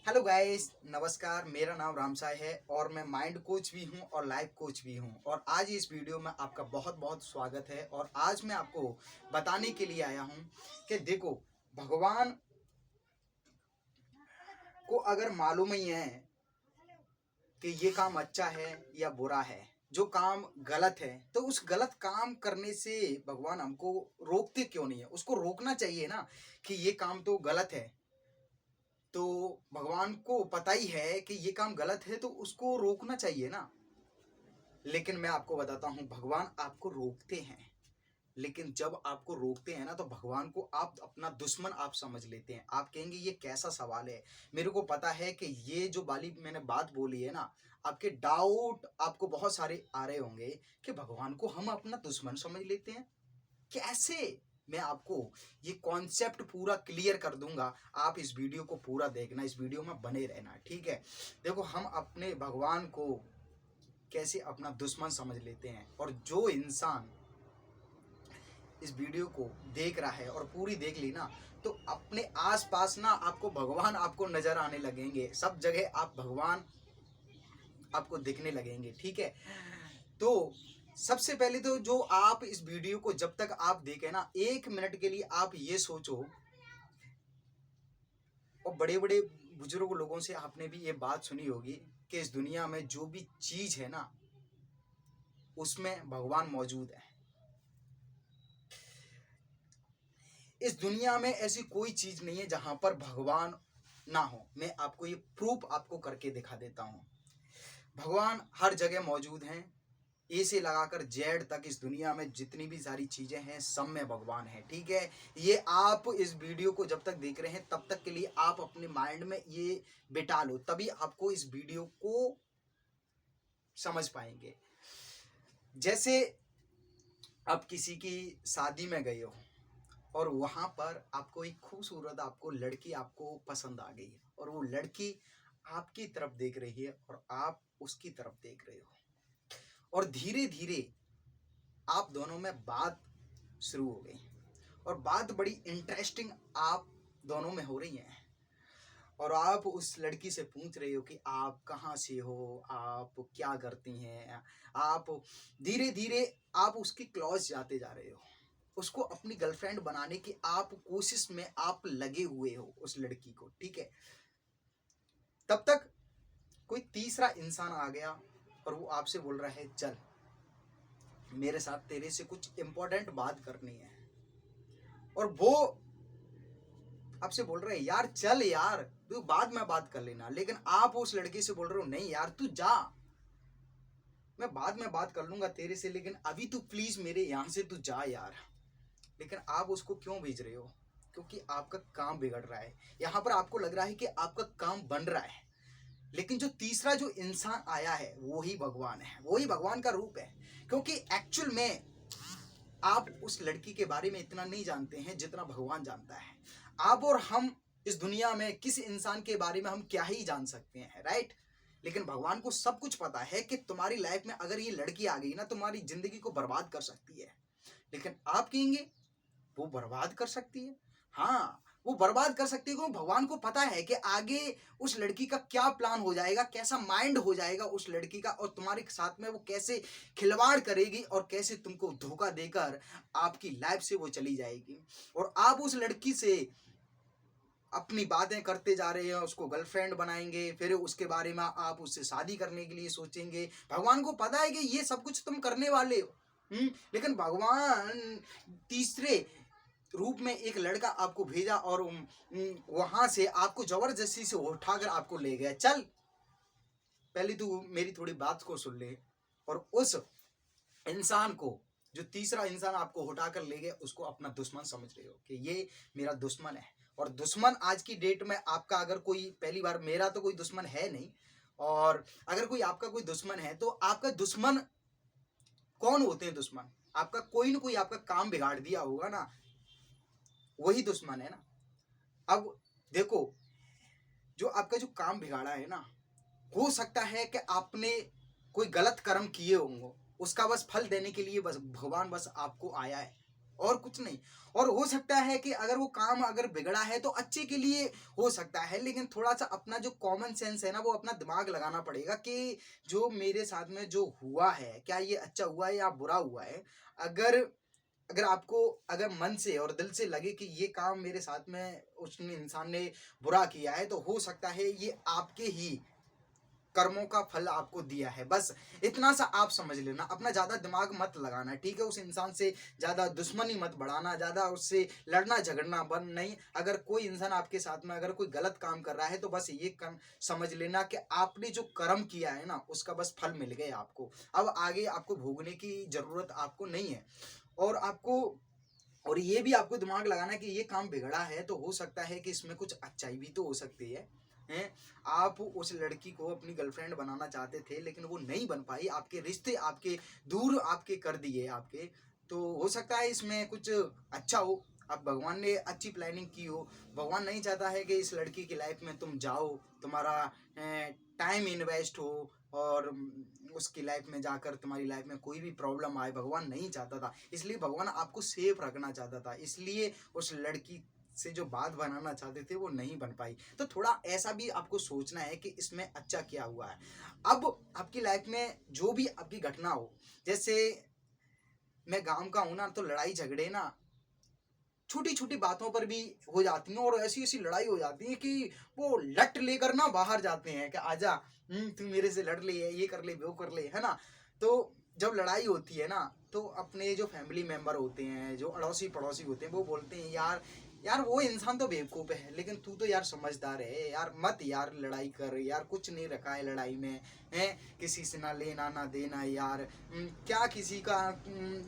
Hello guys, नमस्कार। मेरा नाम रामसाय है और मैं माइंड कोच भी हूं और लाइफ कोच भी हूं। और आज इस वीडियो में आपका बहुत बहुत स्वागत है। और आज मैं आपको बताने के लिए आया हूं कि देखो, भगवान को अगर मालूम ही है कि ये काम अच्छा है या बुरा है, जो काम गलत है, तो उस गलत काम करने से भगवान हमको रोकते क्यों नहीं है? उसको रोकना चाहिए ना कि ये काम तो गलत है। तो भगवान को पता ही है कि ये काम गलत है, तो उसको रोकना चाहिए ना। लेकिन मैं आपको बताता हूं, भगवान आपको रोकते हैं। लेकिन जब आपको रोकते हैं ना, तो भगवान को आप अपना दुश्मन आप समझ लेते हैं। आप कहेंगे ये कैसा सवाल है? मेरे को पता है कि ये जो वाली मैंने बात बोली है ना, आपके डाउट आपको बहुत सारे आ रहे होंगे कि भगवान को हम अपना दुश्मन समझ लेते हैं, कैसे? मैं आपको ये कॉन्सेप्ट पूरा क्लियर कर दूंगा। आप इस वीडियो को पूरा देखना, इस वीडियो में बने रहना, ठीक है? देखो, हम अपने भगवान को कैसे अपना दुश्मन समझ लेते हैं। और जो इंसान इस वीडियो को देख रहा है और पूरी देख ली ना, तो अपने आसपास ना आपको भगवान आपको नजर आने लगेंगे। सब जगह आप भगवान आपको दिखने लगेंगे, ठीक है? तो सबसे पहले तो जो आप इस वीडियो को जब तक आप देखें ना, 1 मिनट के लिए आप ये सोचो। और बड़े बड़े बुजुर्ग लोगों से आपने भी ये बात सुनी होगी कि इस दुनिया में जो भी चीज है ना, उसमें भगवान मौजूद है। इस दुनिया में ऐसी कोई चीज नहीं है जहां पर भगवान ना हो। मैं आपको ये प्रूफ आपको करके दिखा देता हूं। भगवान हर जगह मौजूद हैं। ए से लगाकर जेड तक इस दुनिया में जितनी भी सारी चीजें हैं, सब में भगवान है, ठीक है? ये आप इस वीडियो को जब तक देख रहे हैं, तब तक के लिए आप अपने माइंड में ये बिठा लो, तभी आपको इस वीडियो को समझ पाएंगे। जैसे आप किसी की शादी में गए हो और वहां पर आपको एक खूबसूरत आपको लड़की आपको पसंद आ गई है, और वो लड़की आपकी तरफ देख रही है और आप उसकी तरफ देख रहे हो, और धीरे धीरे आप दोनों में बात शुरू हो गई। और बात बड़ी इंटरेस्टिंग आप दोनों में हो रही है। और आप उस लड़की से पूछ रहे हो कि आप कहाँ से हो, आप क्या करती हैं। आप धीरे धीरे आप उसकी क्लोज जाते जा रहे हो, उसको अपनी गर्लफ्रेंड बनाने की आप कोशिश में आप लगे हुए हो उस लड़की को, ठीक है? तब तक कोई तीसरा इंसान आ गया और वो आपसे बोल रहा है, चल मेरे साथ तेरे से कुछ इंपॉर्टेंट बात करनी है। और वो आपसे बोल रहे हैं, यार चल यार, तू बाद में बात कर लेना। लेकिन आप उस लड़की से बोल रहे हो, नहीं यार तू जा, मैं बाद में बात कर लूंगा तेरे से, लेकिन अभी तू प्लीज मेरे यहाँ से तू जा यार। लेकिन आप उसको क्यों भेज रहे हो? क्योंकि आपका काम बिगड़ रहा है। यहाँ पर आपको लग रहा है कि आपका काम बन रहा है, लेकिन जो तीसरा जो इंसान आया है वही भगवान है, वही भगवान का रूप है। क्योंकि एक्चुअल में आप उस लड़की के बारे में इतना नहीं जानते हैं जितना भगवान जानता है। आप और हम इस दुनिया में किस इंसान के बारे में हम क्या ही जान सकते हैं, राइट? लेकिन भगवान को सब कुछ पता है कि तुम्हारी लाइफ में अगर ये लड़की आ गई ना, तुम्हारी जिंदगी को बर्बाद कर सकती है। लेकिन आप कहेंगे वो बर्बाद कर सकती है। हाँ, वो बर्बाद कर सकती है, क्योंकि भगवान को पता है कि आगे उस लड़की का क्या प्लान हो जाएगा, कैसा माइंड हो जाएगा उस लड़की का, और तुम्हारे साथ में वो कैसे खिलवाड़ करेगी और कैसे तुमको धोखा देकर आपकी लाइफ से वो चली जाएगी। और आप उस लड़की से अपनी बातें करते जा रहे हैं, उसको गर्लफ्रेंड बनाएंगे, फिर उसके बारे में आप उससे शादी करने के लिए सोचेंगे। भगवान को पता है कि ये सब कुछ तुम करने वाले हो। लेकिन भगवान तीसरे रूप में एक लड़का आपको भेजा और वहां से आपको जबरदस्ती से उठाकर आपको ले गया। चल पहले तू मेरी थोड़ी बात को सुन ले। और उस इंसान को, जो तीसरा इंसान आपको उठाकर ले गया, उसको अपना दुश्मन समझ रहे हो कि ये मेरा दुश्मन है। और दुश्मन आज की डेट में आपका, अगर कोई पहली बार, मेरा तो कोई दुश्मन है नहीं, और अगर कोई आपका कोई दुश्मन है तो आपका दुश्मन कौन होते हैं? दुश्मन आपका कोई ना कोई आपका काम बिगाड़ दिया होगा ना, वही दुश्मन है ना। अब देखो, जो आपका जो काम बिगाड़ा है ना, हो सकता है कि आपने कोई गलत कर्म किए होंगे, उसका बस फल देने के लिए बस भगवान बस आपको आया है। और कुछ नहीं। और हो सकता है कि अगर वो काम अगर बिगड़ा है तो अच्छे के लिए हो सकता है, लेकिन थोड़ा सा अपना जो कॉमन सेंस है ना, वो अपना दिमाग लगाना पड़ेगा कि जो मेरे साथ में जो हुआ है, क्या ये अच्छा हुआ है या बुरा हुआ है। अगर अगर आपको अगर मन से और दिल से लगे कि ये काम मेरे साथ में उसने इंसान ने बुरा किया है, तो हो सकता है ये आपके ही कर्मों का फल आपको दिया है। बस इतना सा आप समझ लेना, अपना ज़्यादा दिमाग मत लगाना, ठीक है। उस इंसान से ज़्यादा दुश्मनी मत बढ़ाना, ज़्यादा उससे लड़ना झगड़ना बंद नहीं। अगर कोई इंसान आपके साथ में अगर कोई गलत काम कर रहा है, तो बस ये कम समझ लेना कि आपने जो कर्म किया है ना, उसका बस फल मिल गया आपको। अब आगे आपको भोगने की ज़रूरत आपको नहीं है। और आपको और ये भी आपको दिमाग लगाना कि ये काम बिगड़ा है, तो हो सकता है कि इसमें कुछ अच्छाई भी तो हो सकती है। हैं? आप उस लड़की को अपनी गर्लफ्रेंड बनाना चाहते थे, लेकिन वो नहीं बन पाई, आपके रिश्ते आपके दूर आपके कर दिए आपके। तो हो सकता है इसमें कुछ अच्छा हो, अब भगवान ने अच्छी प्लानिंग की हो। भगवान नहीं चाहता है कि इस लड़की की लाइफ में तुम जाओ, तुम्हारा टाइम इन्वेस्ट हो, और उसकी लाइफ में जाकर तुम्हारी लाइफ में कोई भी प्रॉब्लम आए, भगवान नहीं चाहता था। इसलिए भगवान आपको सेफ रखना चाहता था, इसलिए उस लड़की से जो बात बनाना चाहते थे वो नहीं बन पाई। तो थोड़ा ऐसा भी आपको सोचना है कि इसमें अच्छा क्या हुआ है। अब आपकी लाइफ में जो भी आपकी घटना हो, जैसे मैं गांव का हूं ना, तो लड़ाई झगड़े ना छोटी छोटी बातों पर भी हो जाती हैं, और ऐसी ऐसी लड़ाई हो जाती है कि वो लट लेकर ना बाहर जाते हैं कि आजा, तू मेरे से लड़ ले, ये कर ले, वो कर ले, है ना। तो जब लड़ाई होती है ना, तो अपने जो फैमिली मेंबर होते हैं, जो अड़ोसी पड़ोसी होते हैं, वो बोलते हैं यार, यार वो इंसान तो बेवकूफ़ है, लेकिन तू तो यार समझदार है यार, मत यार लड़ाई कर यार, कुछ नहीं रखा है लड़ाई में, है किसी से ना लेना ना देना यार। क्या किसी का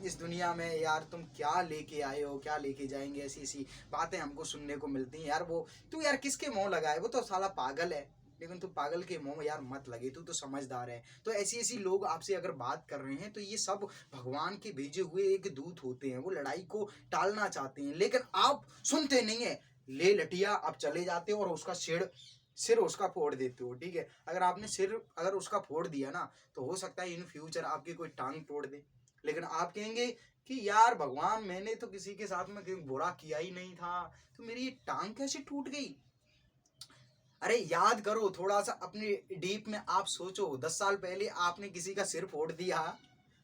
इस दुनिया में यार तुम क्या लेके आए हो, क्या लेके जाएंगे, ऐसी ऐसी बातें हमको सुनने को मिलती हैं यार। वो तू यार किसके मुंह लगाए, वो तो साला पागल है, लेकिन तू पागल के मुंह यार मत लगे, तू तो समझदार है। तो ऐसी ऐसी लोग आपसे अगर बात कर रहे हैं, तो ये सब भगवान के भेजे हुए एक दूत होते हैं, वो लड़ाई को टालना चाहते हैं, लेकिन आप सुनते नहीं है। ले लटिया आप चले जाते हो और उसका सिर सिर उसका फोड़ देते हो, ठीक है। अगर आपने सिर अगर उसका फोड़ दिया ना, तो हो सकता है इन फ्यूचर आपकी कोई टांग तोड़ दे, लेकिन आप कहेंगे कि यार भगवान, मैंने तो किसी के साथ में कोई बुरा किया ही नहीं था, तो मेरी ये टांग कैसे टूट गई। अरे याद करो थोड़ा सा अपने डीप में, आप सोचो 10 साल पहले आपने किसी का सिर फोड़ दिया,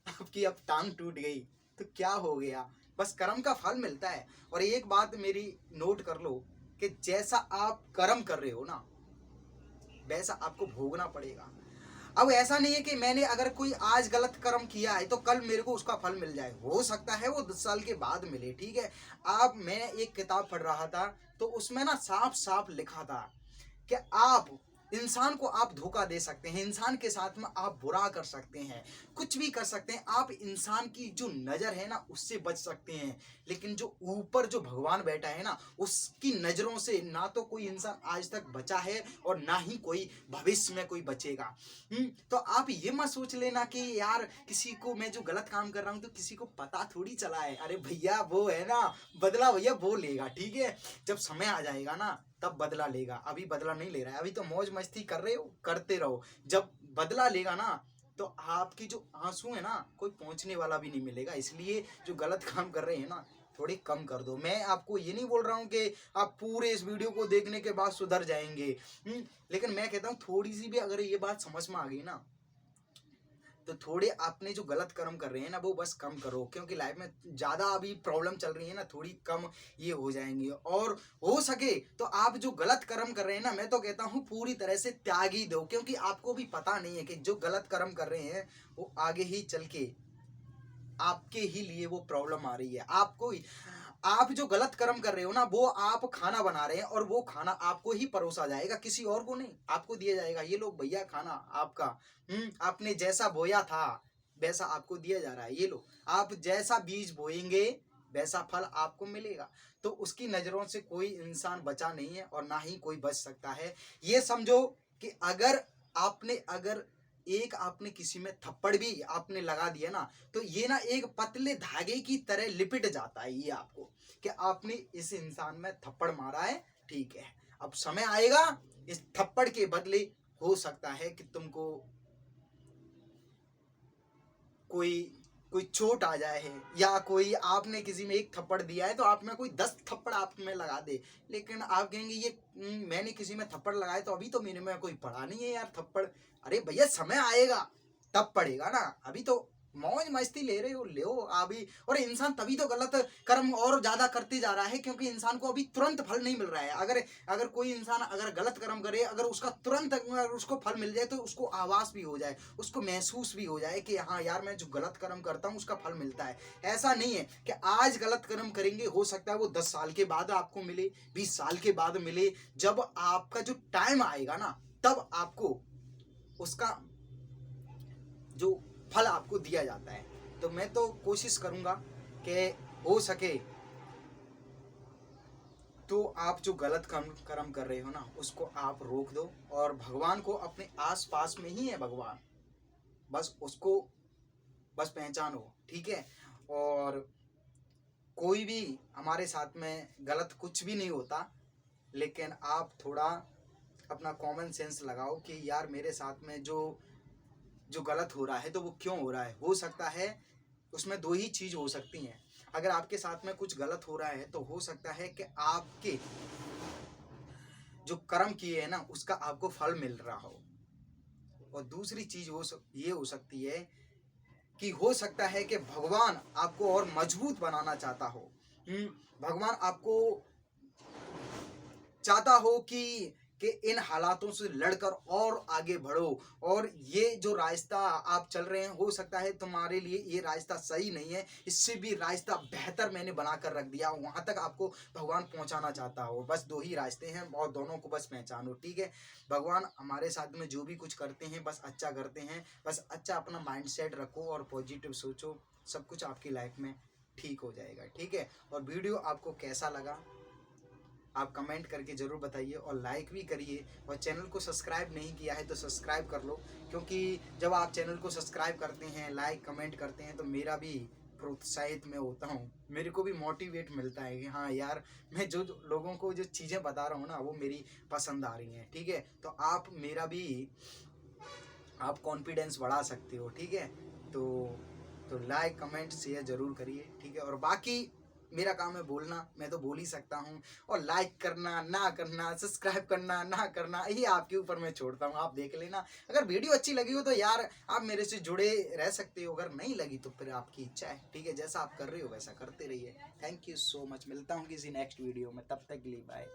आपकी अब टांग टूट गई, तो क्या हो गया। बस कर्म का फल मिलता है। और एक बात मेरी नोट कर लो कि जैसा आप कर्म कर रहे हो ना, वैसा आपको भोगना पड़ेगा। अब ऐसा नहीं है कि मैंने अगर कोई आज गलत कर्म किया है तो कल मेरे को उसका फल मिल जाए, हो सकता है वो 10 साल के बाद मिले, ठीक है। आप मैं एक किताब पढ़ रहा था, तो उसमें ना साफ साफ लिखा था कि आप इंसान को आप धोखा दे सकते हैं, इंसान के साथ में आप बुरा कर सकते हैं, कुछ भी कर सकते हैं, आप इंसान की जो नज़र है ना उससे बच सकते हैं, लेकिन जो ऊपर जो भगवान बैठा है ना, उसकी नज़रों से ना तो कोई इंसान आज तक बचा है और ना ही कोई भविष्य में कोई बचेगा। तो आप ये मत सोच लेना कि यार किसी को मैं जो गलत काम कर रहा हूँ तो किसी को पता थोड़ी चला है। अरे भैया वो है ना, बदला भैया वो लेगा, ठीक है। जब समय आ जाएगा ना, तब बदला लेगा, अभी बदला नहीं ले रहा है, अभी तो मौज मस्ती कर रहे हो, करते रहो। जब बदला लेगा ना, तो आपकी जो आंसू है ना, कोई पहुंचने वाला भी नहीं मिलेगा। इसलिए जो गलत काम कर रहे हैं ना, थोड़ी कम कर दो। मैं आपको ये नहीं बोल रहा हूँ कि आप पूरे इस वीडियो को देखने के बाद सुधर जाएंगे, लेकिन मैं कहता हूँ थोड़ी सी भी अगर ये बात समझ में आ गई ना, तो थोड़े आपने जो गलत कर्म कर रहे हैं ना, वो बस कम करो, क्योंकि लाइफ में ज़्यादा अभी प्रॉब्लम चल रही है ना, थोड़ी कम ये हो जाएंगी। और हो सके तो आप जो गलत कर्म कर रहे हैं ना, मैं तो कहता हूँ पूरी तरह से त्याग ही दो, क्योंकि आपको भी पता नहीं है कि जो गलत कर्म कर रहे हैं वो आगे ही चल के आपके ही लिए वो प्रॉब्लम आ रही है। आपको ही, आप जो गलत कर्म कर रहे हो ना, वो आप खाना बना रहे हैं और वो खाना आपको ही परोसा जाएगा, किसी और को नहीं, आपको दिया जाएगा। ये लो भैया खाना आपका, आपने जैसा बोया था वैसा आपको दिया जा रहा है, ये लो। आप जैसा बीज बोएंगे वैसा फल आपको मिलेगा। तो उसकी नज़रों से कोई इंसान बचा नहीं है और ना ही कोई बच सकता है। ये समझो कि अगर एक आपने किसी में थप्पड़ भी आपने लगा दिया ना, तो ये ना एक पतले धागे की तरह लिपट जाता है ये आपको, कि आपने इस इंसान में थप्पड़ मारा है, ठीक है। अब समय आएगा, इस थप्पड़ के बदले हो सकता है कि तुमको कोई कोई चोट आ जाए है, या कोई आपने किसी में एक थप्पड़ दिया है तो आप में कोई 10 थप्पड़ आप में लगा दे, लेकिन आप कहेंगे ये मैंने किसी में थप्पड़ लगाए तो अभी तो मेरे में कोई पड़ा नहीं है यार थप्पड़। अरे भैया समय आएगा तब पड़ेगा ना, अभी तो मौज मस्ती ले रहे हो लो अभी। और इंसान तभी तो गलत कर्म और ज्यादा करते जा रहा है क्योंकि इंसान को अभी तुरंत फल नहीं मिल रहा है। अगर अगर कोई इंसान अगर गलत कर्म करे, अगर उसका तुरंत अगर उसको फल मिल जाए तो उसको आवाज भी हो जाए, उसको महसूस भी हो जाए कि हाँ यार मैं जो गलत कर्म करता हूँ उसका फल मिलता है। ऐसा नहीं है कि आज गलत कर्म करेंगे हो सकता है वो 10 साल के बाद आपको मिले, 20 साल के बाद मिले। जब आपका जो टाइम आएगा ना तब आपको उसका जो फल आपको दिया जाता है। तो मैं तो कोशिश करूंगा कि हो सके तो आप जो गलत कर्म कर रहे हो ना उसको आप रोक दो, और भगवान को अपने आस पास में ही है भगवान, बस उसको बस पहचानो, ठीक है। और कोई भी हमारे साथ में गलत कुछ भी नहीं होता, लेकिन आप थोड़ा अपना कॉमन सेंस लगाओ कि यार मेरे साथ में जो जो गलत हो रहा है तो वो क्यों हो रहा है। हो सकता है उसमें दो ही चीज हो सकती हैं, अगर आपके साथ में कुछ गलत हो रहा है तो हो सकता है कि आपके जो कर्म किए हैं ना उसका आपको फल मिल रहा हो, और दूसरी चीज ये हो सकती है कि हो सकता है कि भगवान आपको और मजबूत बनाना चाहता हो। भगवान आपको चाहता हो कि इन हालातों से लड़कर और आगे बढ़ो, और ये जो रास्ता आप चल रहे हैं हो सकता है तुम्हारे लिए ये रास्ता सही नहीं है, इससे भी रास्ता बेहतर मैंने बना कर रख दिया, वहां तक आपको भगवान पहुंचाना चाहता हो। बस दो ही रास्ते हैं और दोनों को बस पहचानो, ठीक है। भगवान हमारे साथ में जो भी कुछ करते हैं बस अच्छा करते हैं, बस अच्छा अपना माइंड सेट रखो और पॉजिटिव सोचो, सब कुछ आपकी लाइफ में ठीक हो जाएगा, ठीक है। और वीडियो आपको कैसा लगा आप कमेंट करके ज़रूर बताइए, और लाइक भी करिए, और चैनल को सब्सक्राइब नहीं किया है तो सब्सक्राइब कर लो, क्योंकि जब आप चैनल को सब्सक्राइब करते हैं, लाइक कमेंट करते हैं तो मेरा भी प्रोत्साहित मैं होता हूँ, मेरे को भी मोटिवेट मिलता है कि हाँ यार मैं जो लोगों को जो चीज़ें बता रहा हूँ ना वो मेरी पसंद आ रही हैं, ठीक है। तो आप मेरा भी आप कॉन्फिडेंस बढ़ा सकते हो, ठीक है। तो लाइक कमेंट शेयर ज़रूर करिए, ठीक है। और बाकी मेरा काम है बोलना, मैं तो बोल ही सकता हूँ, और लाइक करना ना करना, सब्सक्राइब करना ना करना ये आपके ऊपर मैं छोड़ता हूँ, आप देख लेना। अगर वीडियो अच्छी लगी हो तो यार आप मेरे से जुड़े रह सकते हो, अगर नहीं लगी तो फिर आपकी इच्छा है, ठीक है। जैसा आप कर रहे हो वैसा करते रहिए। थैंक यू सो मच, मिलता हूँ किसी नेक्स्ट वीडियो में, तब तक के लिए बाय।